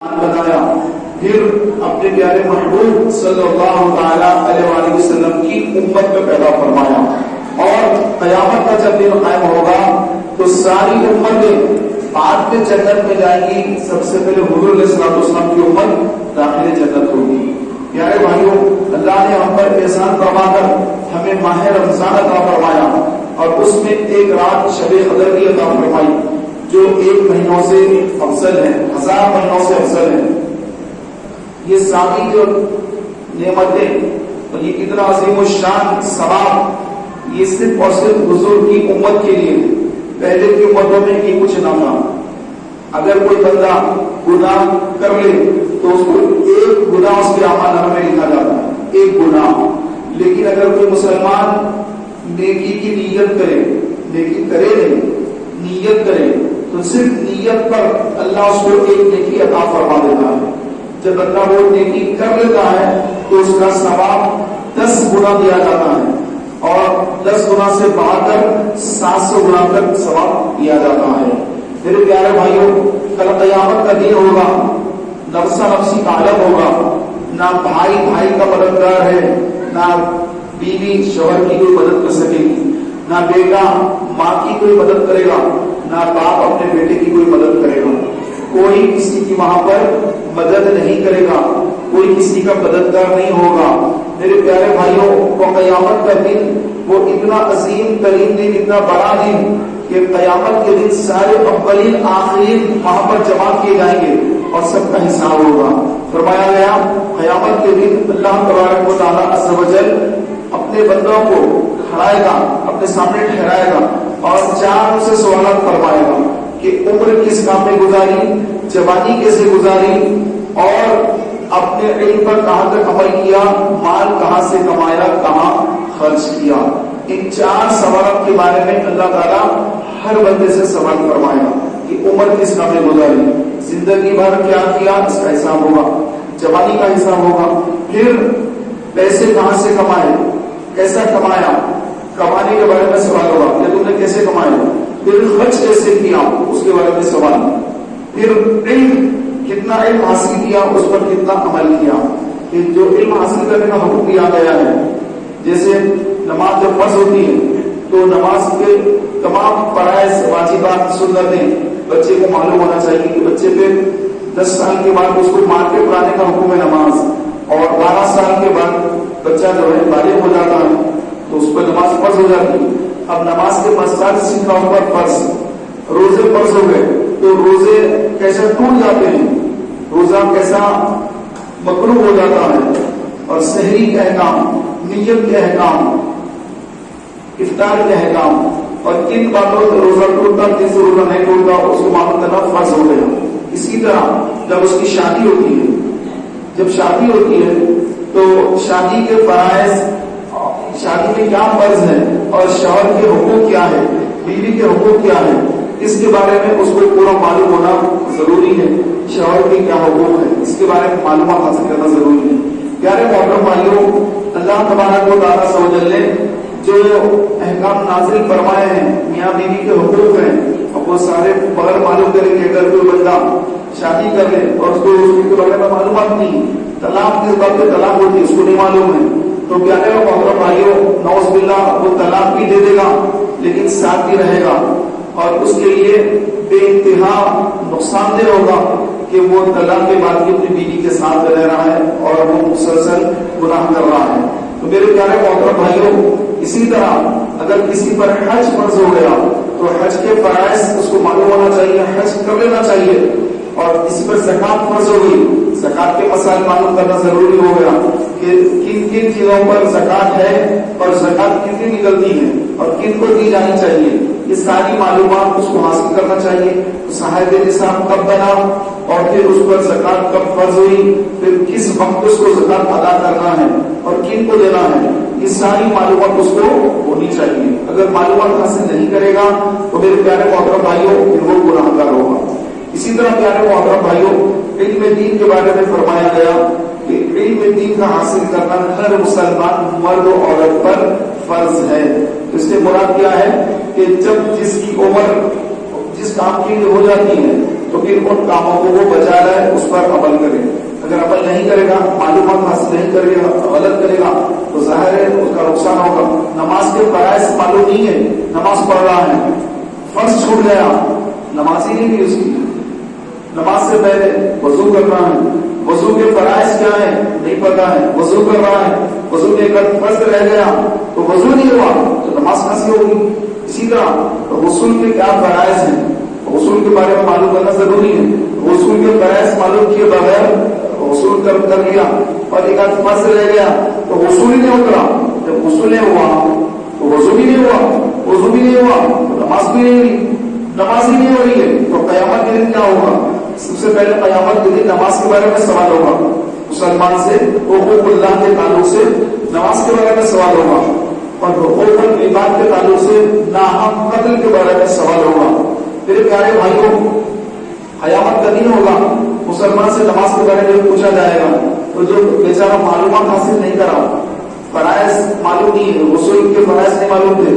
بنایا، پھر اپنے پیارے محبوب صلی اللہ تعالی علیہ وآلہ وسلم کی امت میں پیدا فرمایا، اور قیامت کا جب دن قائم ہوگا تو ساری امتیں بعد میں جنت میں جائیں گی، سب سے پہلے حضور علیہ الصلوۃ والسلام کی امت داخل جنت ہوگی۔ پیارے بھائیوں، اللہ نے ہم پر احسان فرما کر ہمیں ماہ رمضان عطا فرمایا، اور اس میں ایک رات شب قدر کی عطا فرمائی جو 1 مہینوں سے افضل ہے، 1000 مہینوں سے افضل ہے۔ یہ ساری جو نعمتیں اور یہ اتنا عظیم الشان ثواب، یہ صرف اور صرف حضور کی امت کے لیے ہے۔ پہلے کی امتوں میں یہ کچھ نہ تھا۔ اگر کوئی بندہ گناہ کر لے تو اس کو ایک گناہ اس کے اعمال نامہ میں لکھا جاتا ہے، ایک گناہ۔ لیکن اگر کوئی مسلمان نیکی کی نیت کرے، نیکی کرے نہیں، نیت کرے، تو صرف نیت پر اللہ اس کو ایک نیکی عطا فرما دیتا ہے۔ جب بندہ وہ نیکی کر لیتا ہے تو اس کا ثواب 10 گنا دیا جاتا ہے، اور 10 گنا سے بڑھ کر 700 گنا تک ثواب دیا جاتا ہے۔ میرے پیارے بھائیوں، کل قیامت کا دن ہوگا، نفسا نفسی کا عالم ہوگا، نہ بھائی بھائی کا مددگار ہے، نہ بیوی شوہر کی کوئی مدد کر سکے گی، نہ بیٹا ماں کی کوئی مدد کرے گا، نہ باپ اپنے بیٹے کی کوئی مدد کرے گا۔ کوئی کسی کی وہاں پر مدد نہیں کرے گا، کوئی کسی کا مددگار نہیں ہوگا۔ میرے پیارے بھائیوں، وہ قیامت کا دن وہ اتنا عظیم ترین دن، اتنا بڑا دن کہ قیامت کے دن سارے اولین آخرین وہاں پر جمع کیے جائیں گے اور سب کا حساب ہوگا۔ فرمایا گیا قیامت کے دن اللہ تبارک و تعالیٰ عز و جل اپنے بندوں کو کھڑائے گا، اپنے سامنے ٹھہرائے گا، اور 4 سے سوالات فرمائے گا کہ عمر کس کام میں گزاری، جوانی کیسے گزاری، اور اپنے علم پر کہاں تک عمل کیا، مال کہاں سے کمایا، کہاں خرچ کیا۔ ان 4 سوالات کے بارے میں اللہ تعالیٰ ہر بندے سے سوال فرمائے گا کہ عمر کس کام میں گزاری، زندگی بھر کیا کیا، اس کا حساب ہوگا، جوانی کا حساب ہوگا، پھر پیسے کہاں سے کمائے، کیسا کمایا، کمانے کے بارے میں سوال ہوگا کہ تم نے کیسے کمایا، پھر خرچ کیسے کیا، اس کے بارے میں سوال، پھر علم کتنا علم حاصل کیا، اس پر کتنا عمل کیا۔ کہ جو علم حاصل کرنے کا حکم دیا گیا ہے، جیسے نماز جب فرض ہوتی ہے تو نماز کے تمام فرائض، واجبات، سنتیں بچے کو معلوم ہونا چاہیے کہ بچے پہ 10 سال کے بعد اس کو مار کے پڑھانے کا حکم ہے نماز، اور 12 سال کے بعد بچہ جو ہے بالغ ہو جاتا ہے تو اس پر نماز فرض ہو جاتی ہے۔ اب نماز کے مسائل سیکھا ہوا فرض، روزے فرض ہو گئے تو روزے کیسے ٹوٹ جاتے ہیں، روزہ کیسا مکروہ ہو جاتا ہے، اور سحری کے احکام، نیت کے احکام، افطار کے احکام، اور کن باتوں سے روزہ ٹوٹتا، کن سے روزہ نہیں ٹوٹتا، اس کو معلوم کرنا فرض ہو گیا۔ اسی طرح جب اس کی شادی ہوتی ہے، جب شادی ہوتی ہے تو شادی کے فرائض، شادی میں کیا فرض ہے، اور شوہر کے حقوق کیا ہے، بیوی کے حقوق کیا ہے، اس کے بارے میں اس کو پورا معلوم ہونا ضروری ہے۔ شوہر کے کیا حقوق ہے، اس کے بارے میں معلومات حاصل کرنا ضروری ہے۔ پیارے محترم بھائیوں، اللہ تبارک و تعالیٰ عز و جل نے جو احکام نازل فرمائے ہیں، میاں بیوی کے حقوق ہیں، اب وہ سارے بغیر معلوم کریں کہ اگر کوئی بندہ شادی کر لے اور اس کو اس کے بارے میں معلومات نہیں، طلاق کس بات پہ طلاق ہوتی ہے اس کو نہیں معلوم ہے، تو پیارے محترم بھائیوں، نعوذ باللہ وہ طلاق بھی دے دے گا لیکن ساتھ بھی رہے گا، اور اس کے لیے بے انتہا نقصان دہ ہوگا کہ وہ طلاق کے بعد بھی اپنی بیوی کے ساتھ رہ رہا ہے اور وہ مسلسل گناہ کر رہا ہے۔ تو میرے پیارے محترم بھائیوں، اسی طرح اگر کسی پر حج فرض ہو گیا تو حج کے فرائض اس کو معلوم ہونا چاہیے، حج کر لینا چاہیے، اور کسی پر زکوٰۃ فرض ہو گئی، زکوٰۃ کے مسائل معلوم کرنا ضروری ہو گیا کہ کن کن چیزوں پر زکوٰۃ ہے اور زکوٰۃ کتنی نکلتی ہے اور کن کو دی جانی چاہیے، یہ ساری معلومات اس کو حاصل کرنا چاہیے۔ صاحب نصاب کب بنا، اور پھر اس پر زکوٰۃ کب فرض ہوئی، پھر کس وقت اس کو زکوٰۃ ادا کرنا ہے اور کن کو دینا ہے، یہ ساری معلومات اس کو ہونی چاہیے۔ اگر معلومات حاصل نہیں کرے گا تو میرے پیارے محترم بھائیوں پھر وہ گناہ گار ہوگا۔ اسی طرح پیارے محترم بھائیوں، علم دین کے بارے میں فرمایا گیا کہ علم دین کا حاصل کرنا ہر مسلمان مرد و عورت پر فرض ہے۔ اس سے مراد کیا ہے کہ جب جس کی عمر جس کام کے لیے ہو جاتی ہے تو پھر ان کاموں کو وہ بچا رہا ہے، اس پر عمل کرے. اگر عمل نہیں کرے گا، معلومات حاصل نہیں کرے گا، غلط کرے گا تو ظاہر ہے اس کا نقصان ہوگا. نماز کے فرائض معلوم نہیں ہے، نماز پڑھ رہا ہے، فرض چھوٹ گیا، نماز ہی نہیں تھی اس کی. نماز سے پہلے وضو کر رہا ہے، وضو کے فرائض کیا ہے نہیں پتا ہے، وضو کر رہا ہے، وضو میں اگر فرض رہ گیا تو وضو نہیں ہوا تو نماز کیسے ہوگی. اسی طرح غسل کے کیا فرائض ہیں، غسل کے بارے میں معلوم کرنا ضروری ہے. غسل کے فرائض معلوم کیے بغیر غسل کر لیا اور ایک آدھ فرض رہ گیا تو غسل ہی نہیں اترا. جب غسل نہیں ہوا تو وضو بھی نہیں ہوا، وضو بھی نہیں ہوا تو نماز بھی نہیں ہوئی، نماز ہی نہیں ہو رہی ہے تو قیامت کے دن کیا ہوگا. سب سے پہلے قیامت کے دن نماز کے بارے میں سوال ہوگا. مسلمان سے حقوق اللہ کے تعلق سے نماز کے بارے میں سوال ہوگا، اور حقوق العباد کے تعلق سے ناحق قتل کے بارے میں سوال ہوگا. میرے پیارے بھائیوں، قیامت کا دن ہوگا، مسلمان سے نماز کے بارے میں پوچھا جائے گا. تو جو بیچارہ معلومات حاصل نہیں کرا، فرائض معلوم نہیں ہے، غسل کے فرائض نہیں معلوم تھے،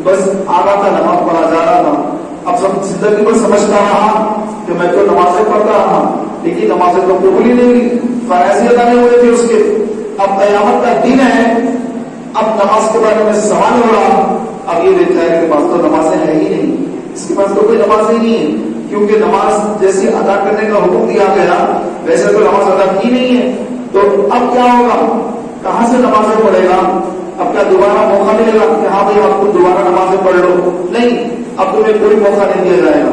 بس آ رہا تھا نماز پڑھا جا رہا تھا، اب سب زندگی پر سمجھتا رہا کہ میں تو نمازیں پڑھتا رہا لیکن نمازیں تو قبول ہی نہیں ہوئی، فرائض ہی ادا نہیں ہوئے تھے اس کے. اب قیامت کا دن ہے، اب نماز کے بارے میں سوال ہو رہا. اب یہ بیچارے کے پاس تو نمازیں ہے ہی نہیں، اس کے پاس تو کوئی نماز ہی نہیں ہے، کیونکہ نماز جیسے ادا کرنے کا حکم دیا گیا ویسے تو نماز ادا کی نہیں ہے. تو اب کیا ہوگا، کہاں سے نمازیں پڑھے گا. اب کیا دوبارہ موقع ملے گا کہ ہاں بھائی آپ کو دوبارہ نمازیں پڑھ لو؟ نہیں، اب تمہیں کوئی موقع نہیں دیا جائے گا،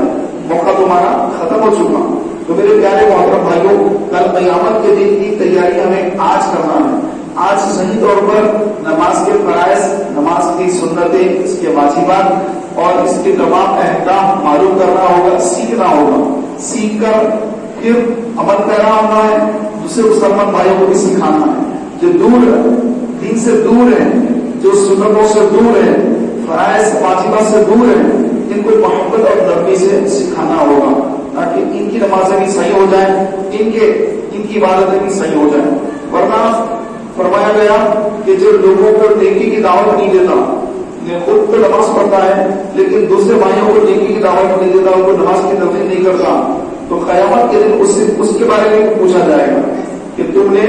موقع تمہارا ختم ہو چکا. تو میرے پیارے محترم بھائیوں، کل قیامت کے دن کی تیاری ہمیں آج کرنا ہے. آج صحیح طور پر نماز کے فرائض، نماز کی سنتیں، اس کے واجبات اور اس کے تمام احکام معلوم کرنا ہوگا، سیکھنا ہوگا. سیکھ کر پھر عمل کرنا ہونا ہے، دوسرے مسلمان بھائیوں کو بھی سکھانا ہے. جو دور دین سے دور ہیں، جو سنتوں سے دور ہیں، فرائض واجبات سے دور ہیں، ان کو محبت اور نرمی سے سکھانا ہوگا تاکہ ان کی نمازیں بھی صحیح ہو جائیں، ان کی عبادتیں بھی صحیح ہو جائیں. ورنہ فرمایا گیا کہ جو لوگوں کو نیکی کی دعوت نہیں دیتا، خود تو نماز پڑھتا ہے لیکن دوسرے بھائیوں کو نیکی کی دعوت نہیں دیتا، ان کو نماز کی ترغیب نہیں کرتا، تو قیامت کے دن اس کے بارے میں پوچھا جائے گا کہ تم نے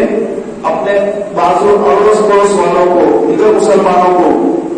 اپنے بعض اڑوس پڑوس والوں کو، دیگر مسلمانوں کو،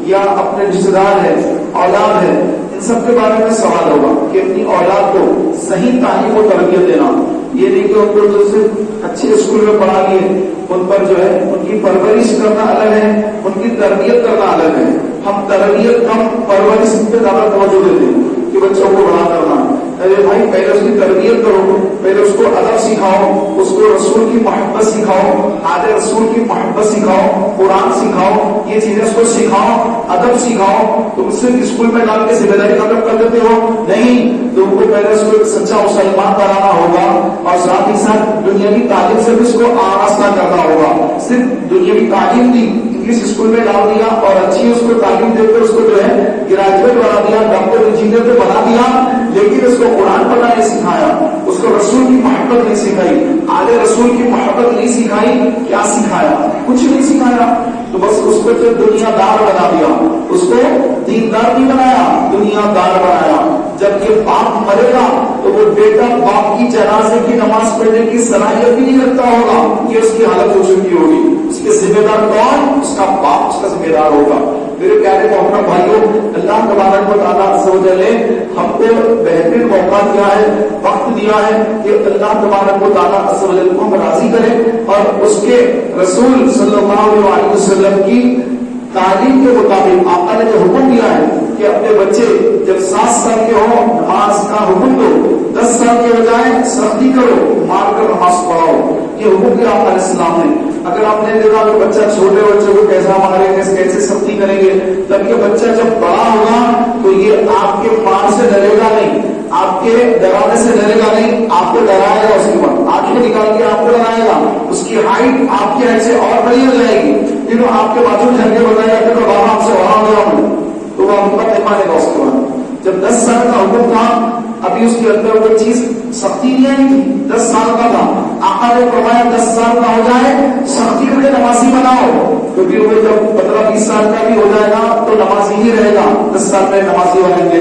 یا اپنے رشتے دار ہیں، اولاد ہے، ان سب کے بارے میں سوال ہوگا کہ اپنی اولاد کو صحیح تعلیم و تربیت دینا. یہ نہیں کہ ان کو جو صرف اچھے اسکول میں پڑھا لیے، ان پر جو ہے ان کی پرورش کرنا الگ ہے، ان کی تربیت کرنا الگ ہے. ہم تربیت کم، پرورش پہ زیادہ توجہ دیتے ہیں کہ بچوں کو بڑا کرنا. ارے بھائی، پہلے اس کی تربیت کرو، پہلے اس کو ادب سکھاؤ، اس کو رسول کی محبت سکھاؤ، آدھے رسول کی محبت سکھاؤ، قرآن سکھاؤ، یہ چیزیں اس کو سکھاؤ، ادب سکھاؤ. تم صرف اسکول میں ڈال کے ذمہ داری ختم کر دیتے ہو؟ نہیں، تم کو پہلے اس کو ایک سچا مسلمان بنانا ہوگا اور ساتھ ہی ساتھ دنیاوی تعلیم سے بھی اس کو آراستہ کرنا ہوگا. صرف دنیاوی تعلیم دی، انگلش اسکول میں ڈال دیا اور اچھی اس کو تعلیم دے کر اس کو جو ہے گریجویٹ بنا دیا، ڈاکٹر انجینئر پہ بنا دیا، لیکن اس کو قرآن پڑھنا نہیں سکھایا، اس کو رسول کی محبت نہیں سکھائی، آلے رسول کی محبت نہیں سکھائی. کیا سکھایا؟ کچھ نہیں سکھایا. تو بس اس کو جو دنیا دار بنا دیا، اس کو دیندار نہیں بنایا، دنیا دار بنایا. جب یہ باپ مرے گا تو وہ بیٹا باپ کی جنازے کی نماز پڑھنے کی صلاحیت بھی نہیں رکھتا ہوگا. یہ اس کی حالت ہو چکی ہوگی. اس کے ذمہ دار کون؟ اس کا باپ اس کا ذمہ دار ہوگا. میرے پیارے محترم بھائیوں، اللہ تبارک و تعالیٰ عز و جل نے ہم کو بہترین موقع دیا ہے، وقت دیا ہے کہ اللہ تبارک و تعالیٰ عز و جل کو ہم راضی کریں اور اس کے رسول صلی اللہ علیہ وسلم کی تعلیم کے مطابق آقا نے جو حکم دیا ہے کہ اپنے بچے جب 7 سال کے ہو نماز کا حکم دو، 10 سال کے ہو جائے سختی کرو، مار کر نماز پڑھاؤ. یہ حکم دیا آقا علیہ السلام نے. اگر آپ نے دیکھا کہ بچہ چھوٹے بچے کو کیسا ماریں گے، کیسے سختی کریں گے، تب یہ بچہ جب بڑا ہوگا تو یہ آپ کے مار سے ڈرے گا نہیں، آپ کے ڈرانے سے ڈرے گا نہیں، آپ کو ڈرائے گا. اس کے بعد آنکھیں نکال کے آپ کو ڈرائے گا. اس کی ہائٹ آپ کی ہائٹ سے اور بڑی ہو جائے گی، پھر آپ کے بازو جھل کے بتائے گا کہ بابا آپ سے وہاں گیا ہوں، تو وہ آپ نہیں مانے گا. اس کے بعد جب 10 سال کا حکم تھا، ابھی اس کے اندر وہ چیز سختی نہیں آئی تھی، 10 سال کا تھا. آقا نے فرمایا 10 سال کا ہو جائے سختی کر کے نمازی بناؤ. تو پھر وہ جب 15-20 سال کا بھی ہو جائے گا تو نمازی ہی رہے گا، 10 سال میں نمازی بنیں گے.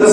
10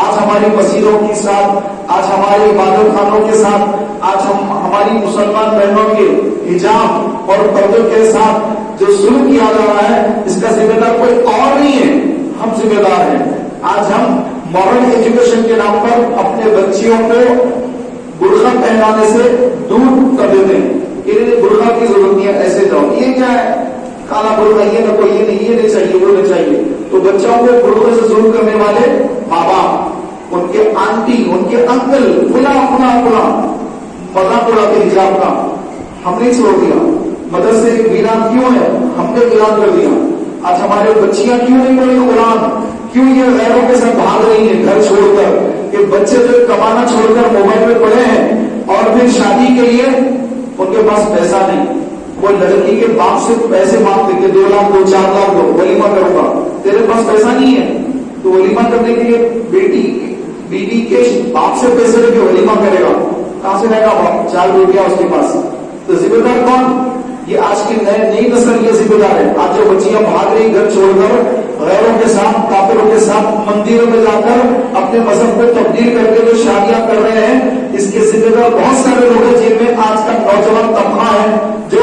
آج ہماری مسجدوں کے ساتھ، آج ہمارے عبادت خانوں کے ساتھ، آج ہماری مسلمان بہنوں کے حجاب اور پردوں کے ساتھ جو سلوک کیا جا رہا ہے، اس کا ذمہ دار کوئی اور نہیں ہے، ہم ذمہ دار ہیں۔ آج ہم ماڈرن ایجوکیشن کے نام پر اپنے بچیوں کو برقع پہنانے سے دور کر دیتے ہیں کہ برقع کی ضرورت نہیں ہے، ایسے جاؤ، یہ کیا ہے، کالا برقع، یہ نہ کوئی، یہ نہیں چاہیے، وہ نہیں چاہیے۔ تو بچوں کو برقع سے ظلم کرنے والے ماں باپ، ان کے آنٹی، ان کے انکل، فلاں فلاں فلاں مذاق اڑاتے حجاب کا، ہم نے چھوڑ دیا۔ مدرسے ویران کیوں ہے؟ ہم نے ویران کر دیا۔ آج ہمارے بچیاں کیوں نہیں پڑھی قرآن؟ کیوں یہ غیروں کے ساتھ بھاگ رہی ہیں گھر چھوڑ کر؟ کہ بچے جو کمانا چھوڑ کر موبائل میں پڑے ہیں اور پھر شادی کے لیے ان کے پاس پیسہ نہیں، وہ لڑکی کے باپ سے پیسے مانگتے کہ 2 لاکھ دو، 4 لاکھ دو، ولیمہ کروں گا۔ تیرے پاس پیسہ نہیں ہے تو ولیمہ کرنے کے لیے بیوی کے باپ سے پیسے لے کے ولیمہ کرے گا، کہاں سے رہے گا باپ؟ 4 روپیہ اس کے پاس۔ تو ذمہ دار کون؟ یہ آج کی نئی نسل یہ ذمہ دار ہے۔ آج جو بچیاں بھاگ رہی گھر چھوڑ کر غیروں کے ساتھ، کافروں کے ساتھ مندروں میں جا کر اپنے مذہب کو تبدیل کر کے جو شادیاں کر رہے ہیں، اس کے ذمہ دار بہت سارے لوگ ہیں، جن میں آج کا نوجوان طبقہ ہے جو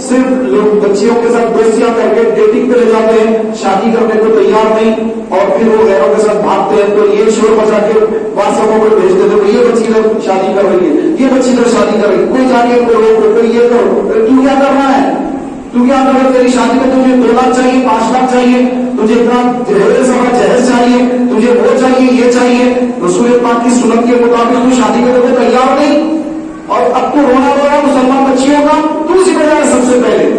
صرف لوگ بچیوں کے ساتھ دوستیاں کر کے ڈیٹنگ پہ لے جاتے ہیں، شادی کرنے کو تیار نہیں، اور پھر وہ غیروں کے ساتھ بھاگتے ہیں۔ تو یہ شور بجا کے واٹس ایپوں پہ بھیج دیتے ہیں، یہ بچی لوگ شادی کر رہی ہے، یہ بچی لوگ شادی کر رہی ہے، کوئی جا کے کوئی یہ کرو، تو کیا کر رہا ہے؟ تو کیا کر رہا ہے؟ تیری شادی میں تجھے 2 لاکھ چاہیے، 5 لاکھ چاہیے، تجھے اتنا جہیز چاہیے، تجھے وہ چاہیے، یہ چاہیے۔ رسول پاک کی سنت کے مطابق تو شادی کرنے کو تیار نہیں، اور اب تو رونا رو رہا مسلمان بچیوں کا، تو ذمہ دار ہے سب سے پہلے،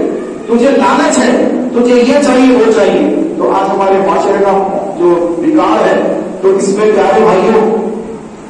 تجھے لالچ ہے، تجھے یہ چاہیے وہ چاہیے۔ تو آج ہمارے معاشرے کا جو بگاڑ ہے، تو اس میں پیارے بھائیوں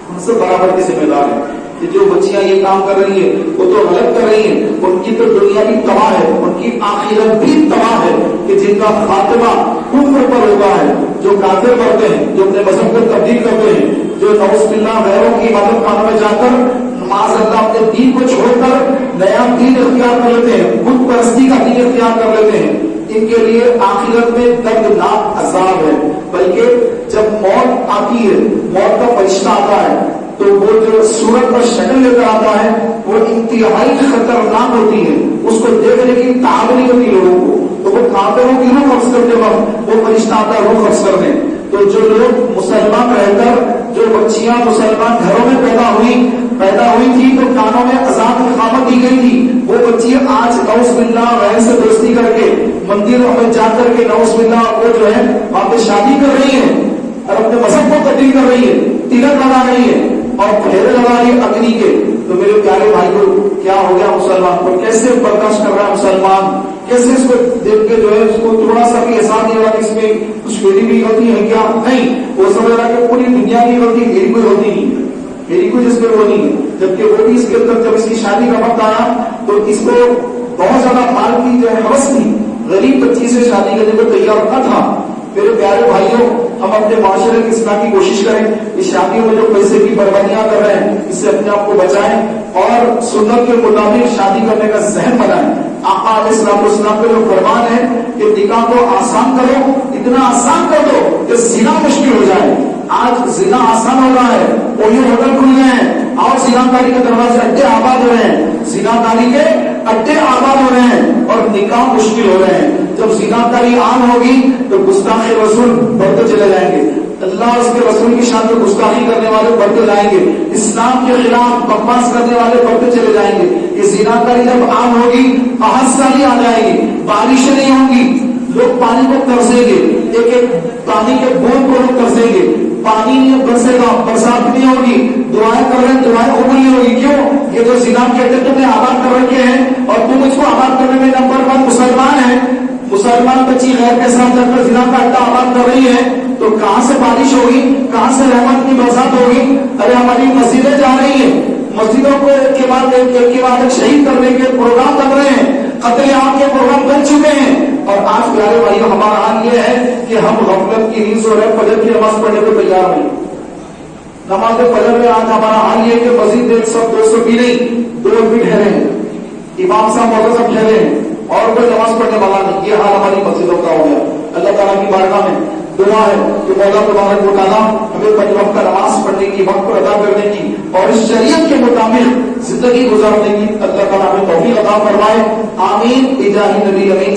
ہم سب برابر کے ذمہ دار ہیں کہ جو بچیاں یہ کام کر رہی ہیں وہ تو غلط کر رہی ہیں، ان کی تو دنیا بھی تباہ ہے، ان کی آخرت بھی تباہ ہے، کہ جن کا خاتمہ کفر پر ہوتا ہے، جو کافر کرتے ہیں، جو اپنے مذہب کو تبدیل کرتے ہیں، جو نعوذ باللہ غیروں کی عبادت خانوں میں جا کر معاذ اللہ اپنے دین کو چھوڑ کر نیا دین اختیار کر لیتے ہیں، بت پرستی کا دین اختیار کر لیتے ہیں، ان کے لیے آخرت میں دردناک عذاب ہے۔ بلکہ جب موت آتی ہے، موت کا فرشتہ آتا ہے، تو وہ جو صورت اور شکل لے کر آتا ہے وہ انتہائی خطرناک ہوتی ہے، اس کو دیکھنے کی طاقت نہیں ہوتی لوگوں کو، تو وہ کافروں کی روح قبض کرتے وقت وہ فرشتہ آتا ہے روح قبض کرنے۔ تو جو لوگ مسلمان رہ کر، جو بچیاں مسلمان گھروں میں پیدا ہوئی تھی تو کانوں میں اذان کی اقامت دی گئی تھی، وہ بچی آج نعوذ باللہ غیر سے دوستی کر کے مندروں میں جا کر کے نعوذ باللہ وہ جو ہے وہاں پہ شادی کر رہی ہے اور اپنے مذہب کو تبدیل کر رہی ہے، تلک لگا رہی ہے اور پھیرے لگا رہی ہے اگنی کے۔ تو میرے پیارے بھائیوں کیا ہو گیا مسلمان کو؟ کیسے برداشت کر رہا ہے مسلمان؟ کیسے اس کو دیکھ کے جو ہے اس کو تھوڑا سا بھی احساس نہیں ہوا کہ اس میں کچھ میری بھی غلطی ہے کیا؟ نہیں، وہ سمجھ رہا کہ پوری دنیا کی غلطی، میری کوئی غلطی نہیں ہے، میری کوئی جس میں وہ نہیں ہے۔ جبکہ وہ بھی اس کے اندر جب اس کی شادی کا وقت آیا تو اس کو بہت زیادہ مال کی جو ہے ہوس تھی، غریب بچی سے شادی کرنے کو تیار نہ تھا۔ میرے پیارے بھائیوں ہم اپنے معاشرے کی اصلاح کی کوشش کریں، اس شادیوں میں جو پیسے کی بربادیاں کر رہے ہیں اس سے اپنے آپ کو بچائیں اور سنت کے مطابق شادی کرنے کا ذہن بنائیں۔ آقا علیہ الصلوۃ والسلام کا جو فرمان ہے کہ نکاح کو آسان کرو، اتنا آسان کر دو کہ زنا مشکل ہو جائے۔ آج زنا آسان ہو رہا ہے، کوئی ہوٹل کھل گئے ہیں اور زنا کاری کے دروازے اڈے آباد ہو رہے ہیں، زنا کاری کے اڈے آباد ہو رہے ہیں اور نکاح مشکل ہو رہے ہیں۔ جب زنا کاری عام ہوگی تو گستاخ رسول بڑھتے چلے جائیں گے، اللہ اس کے رسول کی شان میں گستاخی کرنے والے بڑھتے جائیں گے، اسلام کے خلاف بکواس کرنے والے بڑھتے چلے جائیں گے۔ یہ زنا کاری جب عام ہوگی قحط سالی آ جائے گی، بارشیں نہیں ہوں گی، لوگ پانی کو ترسیں گے، ایک ایک پانی کے بوند کو لوگ ترسیں گے، پانی نہیں برسے گا، برسات نہیں ہوگی، دعائیں کر رہے ہیں دعائیں قبول نہیں ہوگی۔ کیوں؟ یہ جو زنا کے اڈے تم نے آباد کر رکھے ہیں اور تم اس کو آباد کرنے میں نمبر 1 مسلمان ہیں، مسلمان بچی غیر کے ساتھ جب کر زنا کا اڈا آباد کر رہی ہے تو کہاں سے بارش ہوگی، کہاں سے رحمت کی برسات ہوگی؟ ارے ہماری مسجدیں جا رہی ہیں، مسجدوں کو ایک کے بعد ایک شہید کرنے کے پروگرام لگ رہے ہیں، قتل عام کے پروگرام بن چکے ہیں، اور آج پیارے بھائیوں ہمارا حال یہ ہے کہ ہم غفلت کی نیند سو رہے، فجر کی نماز پڑھنے کو تیار نہیں۔ نماز فجر میں آج ہمارا حال یہ ہے کہ مسجد میں سب 200 بھی نہیں، 2 بھی ٹھہرے ہیں، امام صاحب موضوع سب ٹھہرے ہیں اور کوئی نماز پڑھنے والا نہیں۔ یہ حال ہماری مسجدوں کا ہو گیا۔ اللہ تعالیٰ کی بارگاہ میں دعا ہے کہ مولا تبارک و تعالیٰ ہمیں پنج وقت نماز پڑھنے کی، وقت پر ادا کرنے کی اور اس شریعت کے مطابق زندگی گزارنے کی اللہ تعالیٰ ہمیں توفیق عطا فرمائے. آمین. الہی نبی امین